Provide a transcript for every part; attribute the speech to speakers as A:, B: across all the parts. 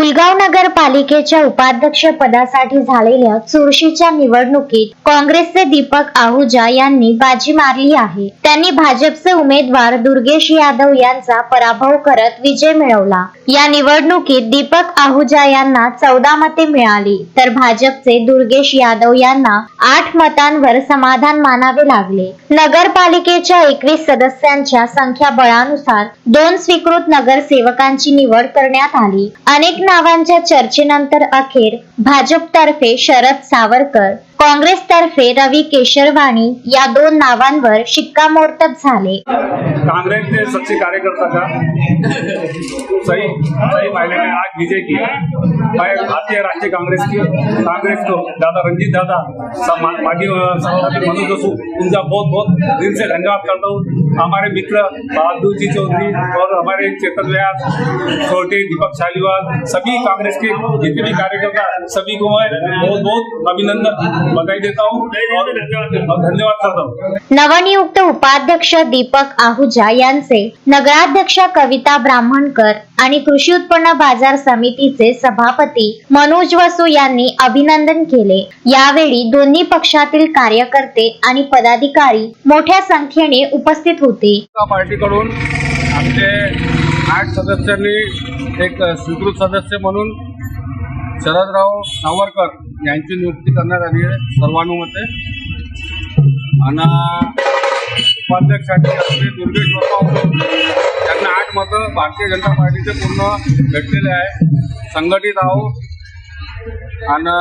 A: पुलगाव नगरपालिकेच्या उपाध्यक्ष पदासाठी झालेल्या चुरशीच्या निवडणुकीत काँग्रेसचे दीपक आहुजा यांनी बाजी मारली आहे। त्यांनी भाजपचे उमेदवार दुर्गेश यादव यांचा पराभव करत विजय मिळवला। या निवडणुकीत दीपक आहुजा यांना 14 मते मिळाली, तर भाजपचे दुर्गेश यादव यांना 8 मतांवर समाधान मानावे लागले। नगरपालिकेच्या 21 सदस्यांच्या संख्याबळानुसार 2 स्वीकृत नगरसेवकांची निवड करण्यात आली। अनेक नावांच्या चर्चेनंतर अखेर भाजपतर्फे शरद सावरकर, काँग्रेसतर्फे रवि केशरवाणी या 2 नावांवर शिक्कामोर्तब झाले।
B: कांग्रेस के सच्चे कार्यकर्ता का सही मायने में आज विजय किया। मैं भारतीय राष्ट्रीय कांग्रेस को दादा रंजीत दादा माजी सभापति मनोज जोशी उनका बहुत दिल से धन्यवाद करता हूँ। हमारे मित्र बहादुर जी चौधरी और हमारे चेतन व्यास, छोटे दीपक शालीवाल, सभी कांग्रेस के जितने भी कार्यकर्ता सभी को मैं बहुत अभिनंदन बधाई देता हूँ और धन्यवाद करता हूँ।
A: नवनियुक्त उपाध्यक्ष दीपक आहुजा यांचे नगराध्यक्ष कविता ब्राह्मणकर आणि कृषी उत्पन्न बाजार समितीचे सभापती मनोज वसू यांनी अभिनंदन केले। यावेळी दोन्ही पक्षातील कार्यकर्ते आणि पदाधिकारी मोठ्या संख्येने उपस्थित होते।
B: पार्टीकडून आमचे 8 सदस्यांनी एक स्वीकृत सदस्य म्हणून शरदराव सावरकर यांची नियुक्ती करण्यात आली आहे सर्वानुमते। आणि उपाध्यक्षासाठी आपले दुर्गेश बाप्पा त्यांना 8 मतं भारतीय जनता पार्टीचे पूर्ण भेटलेले आहे। संघटित आहोत आणि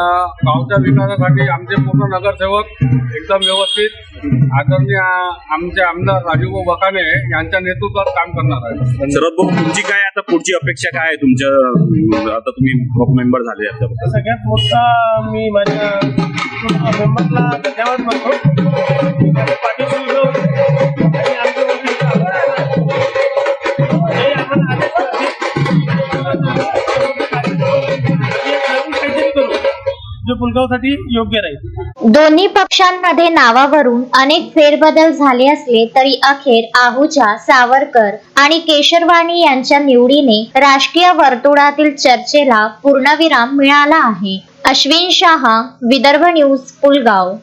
B: गावच्या विकासासाठी आमचे पूर्ण नगरसेवक एकदम व्यवस्थित आदरणीय आमचे आमदार राजूभाऊ बकाने यांच्या नेतृत्वात काम करणार आहे।
C: शरद भाऊ, तुमची काय आता पुढची अपेक्षा काय आहे तुमच्या, आता तुम्ही मेंबर झाले आता?
D: सगळ्यात मोठा मी माझ्या मेंबरला धन्यवाद मानतो। पाठीशी उभे होते आणि आमच्या गोष्टीचा आभार आहे। हे आपण जो पुलगावसाठी योग्य राहील।
A: दोन्ही पक्षांमध्ये नावावरून अनेक फेरबदल झाले असले तरी अखेर आहुजा, सावरकर आणि केशरवाणी यांच्या निवडीने राजकीय वर्तुळातील चर्चेला पूर्णविराम मिळाला आहे। अश्विन शाह, विदर्भ न्यूज, पुलगाव।